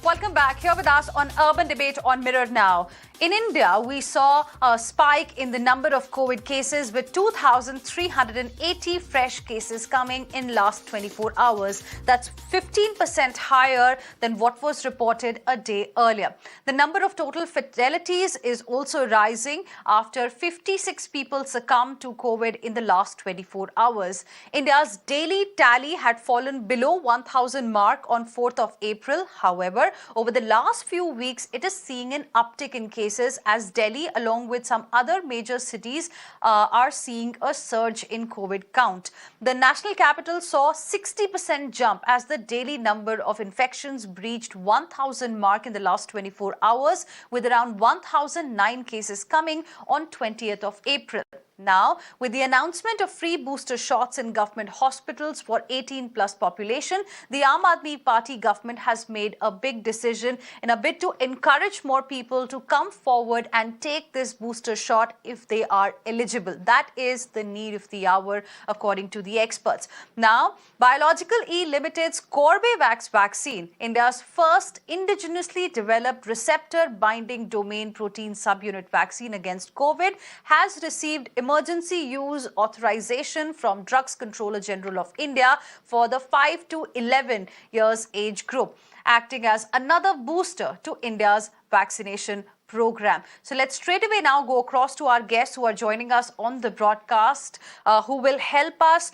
Welcome back. Here with us on Urban Debate on Mirror Now. In India, we saw a spike in the number of COVID cases with 2,380 fresh cases coming in last 24 hours. That's 15% higher than what was reported a day earlier. The number of total fatalities is also rising after 56 people succumbed to COVID in the last 24 hours. India's daily tally had fallen below 1,000 mark on 4th of April. However, over the last few weeks, it is seeing an uptick in cases as Delhi, along with some other major cities, are seeing a surge in COVID count. The national capital saw 60% jump as the daily number of infections breached 1,000 mark in the last 24 hours, with around 1,009 cases coming on 20th of April. Now, with the announcement of free booster shots in government hospitals for 18-plus population, the Aam Aadmi Party government has made a big decision in a bid to encourage more people to come forward and take this booster shot if they are eligible. That is the need of the hour, according to the experts. Now, Biological E Limited's Corbevax vaccine, India's first indigenously developed receptor-binding domain protein subunit vaccine against COVID, has received emergency use authorization from Drugs Controller General of India for the 5 to 11 years age group, acting as another booster to India's vaccination program. So let's straight away now go across to our guests who are joining us on the broadcast, who will help us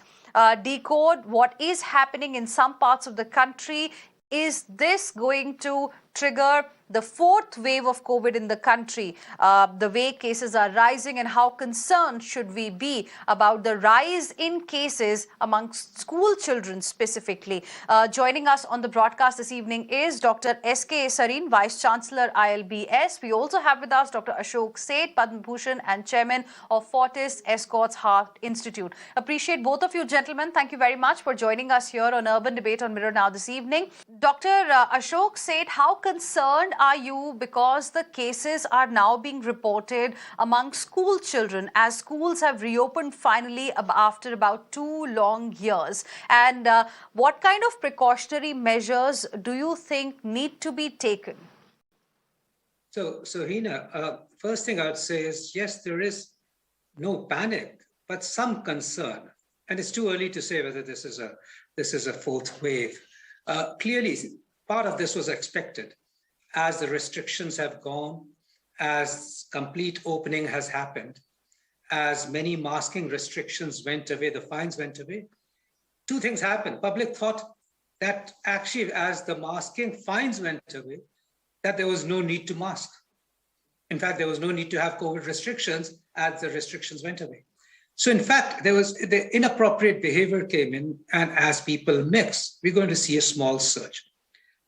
decode what is happening in some parts of the country. Is this going to trigger the fourth wave of COVID in the country? The way cases are rising, and how concerned should we be about the rise in cases amongst school children specifically? Joining us on the broadcast this evening is Dr. S.K. Sareen, Vice Chancellor ILBS. We also have with us Dr. Ashok Seth, Padma Bhushan and Chairman of Fortis Escorts Heart Institute. Appreciate both of you gentlemen. Thank you very much for joining us here on Urban Debate on Mirror Now this evening. Dr. Ashok Seth, how concerned are you because the cases are now being reported among school children as schools have reopened finally after about 2 long years? And what kind of precautionary measures do you think need to be taken? So Hina, first thing I'd say is, yes, there is no panic, but some concern. And it's too early to say whether this is a fourth wave. Clearly, part of this was expected. As the restrictions have gone, as complete opening has happened, as many masking restrictions went away, the fines went away, two things happened. Public thought that actually, as the masking fines went away, that there was no need to mask. In fact, there was no need to have COVID restrictions as the restrictions went away. So in fact, the inappropriate behavior came in, and as people mix, we're going to see a small surge.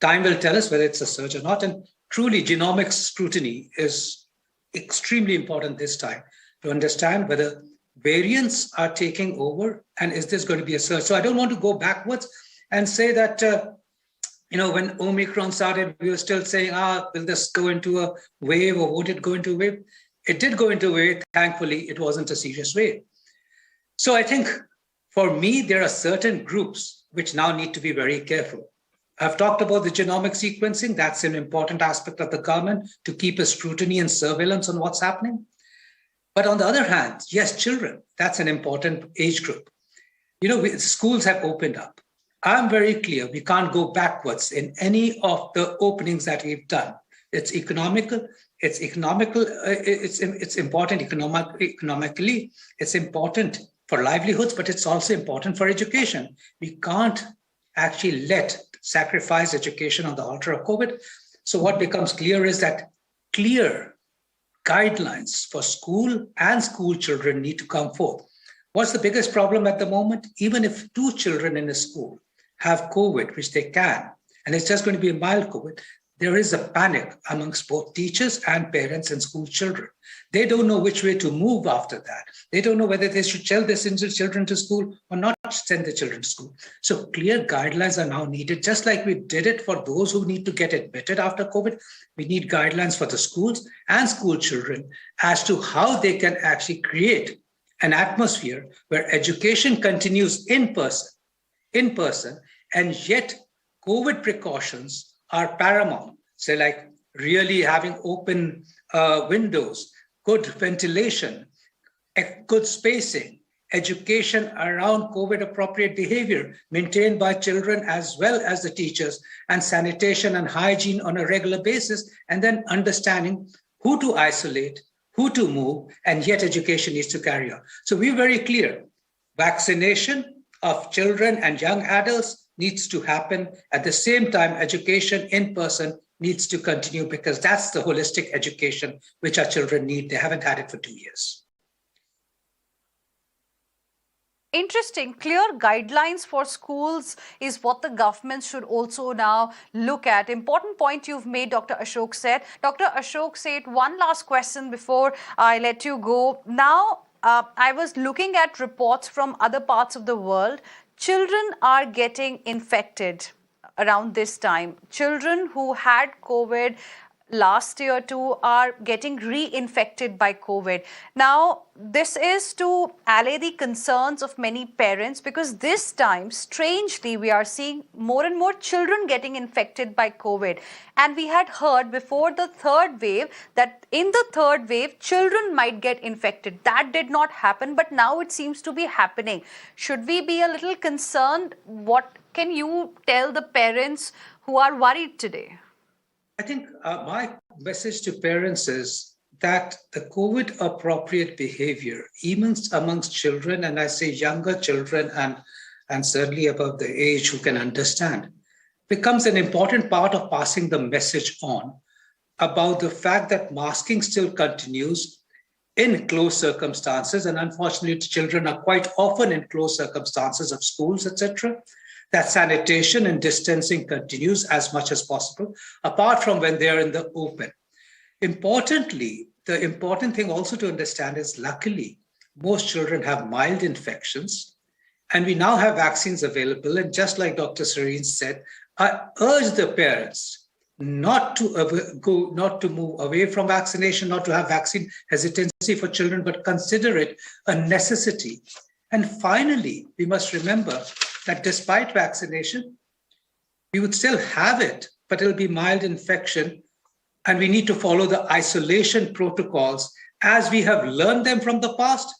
Time will tell us whether it's a surge or not. And truly, genomic scrutiny is extremely important this time to understand whether variants are taking over and is this going to be a surge. So I don't want to go backwards and say that, when Omicron started, we were still saying, will this go into a wave or won't it go into a wave? It did go into a wave. Thankfully, it wasn't a serious wave. So I think for me, there are certain groups which now need to be very careful. I've talked about the genomic sequencing. That's an important aspect of the government to keep a scrutiny and surveillance on what's happening. But on the other hand, yes, children, that's an important age group. Schools have opened up. I'm very clear, we can't go backwards in any of the openings that we've done. It's economical, it's important economically, it's important for livelihoods, but it's also important for education. We can't actually sacrifice education on the altar of COVID. So what becomes clear is that clear guidelines for school and school children need to come forth. What's the biggest problem at the moment? Even if 2 children in a school have COVID, which they can, and it's just going to be a mild COVID, there is a panic amongst both teachers and parents and school children. They don't know which way to move after that. They don't know whether they should send their children to school or not send their children to school. So clear guidelines are now needed, just like we did it for those who need to get admitted after COVID. We need guidelines for the schools and school children as to how they can actually create an atmosphere where education continues in person, and yet COVID precautions are paramount. Say like really having open windows, good ventilation, good spacing, education around COVID-appropriate behavior maintained by children as well as the teachers, and sanitation and hygiene on a regular basis, and then understanding who to isolate, who to move, and yet education needs to carry on. So we're very clear. Vaccination of children and young adults needs to happen. At the same time, education in person needs to continue, because that's the holistic education which our children need. They haven't had it for 2 years. Interesting. Clear guidelines for schools is what the government should also now look at. Important point you've made, Dr. Ashok Seth. Dr. Ashok Seth, one last question before I let you go. Now, I was looking at reports from other parts of the world. Children are getting infected around this time. Children who had COVID last year too are getting reinfected by COVID. Now, this is to allay the concerns of many parents, because this time, strangely, we are seeing more and more children getting infected by COVID. And we had heard before the third wave that in the third wave, children might get infected. That did not happen, but now it seems to be happening. Should we be a little concerned? What can you tell the parents who are worried today? I think my message to parents is that the COVID appropriate behavior, even amongst children, and I say younger children and certainly above the age who can understand, becomes an important part of passing the message on about the fact that masking still continues in close circumstances. And unfortunately, children are quite often in close circumstances of schools, etc. That sanitation and distancing continues as much as possible, apart from when they are in the open. Importantly, the important thing also to understand is, luckily, most children have mild infections, and we now have vaccines available. And just like Dr. Serene said, I urge the parents not to move away from vaccination, not to have vaccine hesitancy for children, but consider it a necessity. And finally, we must remember that despite vaccination, we would still have it, but it'll be mild infection. And we need to follow the isolation protocols as we have learned them from the past,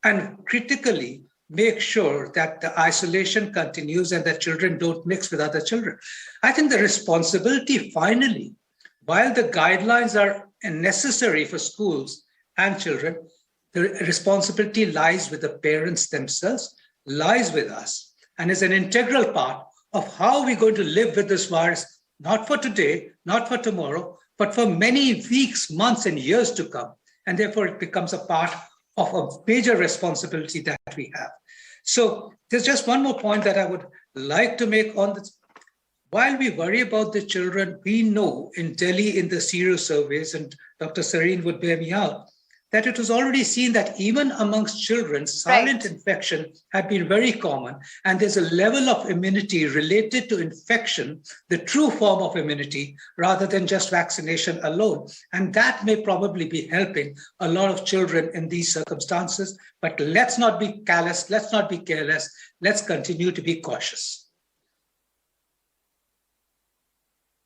and critically make sure that the isolation continues and that children don't mix with other children. I think the responsibility, finally, while the guidelines are necessary for schools and children, the responsibility lies with the parents themselves, lies with us, and is an integral part of how we're going to live with this virus, not for today, not for tomorrow, but for many weeks, months, and years to come. And therefore, it becomes a part of a major responsibility that we have. So there's just one more point that I would like to make on this. While we worry about the children, we know in Delhi in the sero surveys, and Dr. Serene would bear me out, that it was already seen that even amongst children, silent infection had been very common. And there's a level of immunity related to infection, the true form of immunity, rather than just vaccination alone. And that may probably be helping a lot of children in these circumstances. But let's not be callous, let's not be careless, let's continue to be cautious.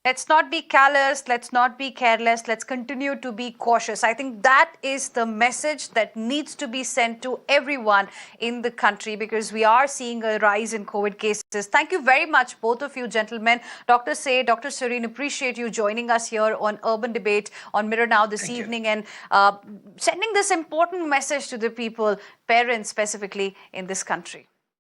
Let's not be callous, let's not be careless, let's continue to be cautious. I think that is the message that needs to be sent to everyone in the country, because we are seeing a rise in COVID cases. Thank you very much, both of you gentlemen. Dr. Seth, Dr. Serene, appreciate you joining us here on Urban Debate on Mirror Now this evening, and sending this important message to the people, parents specifically in this country.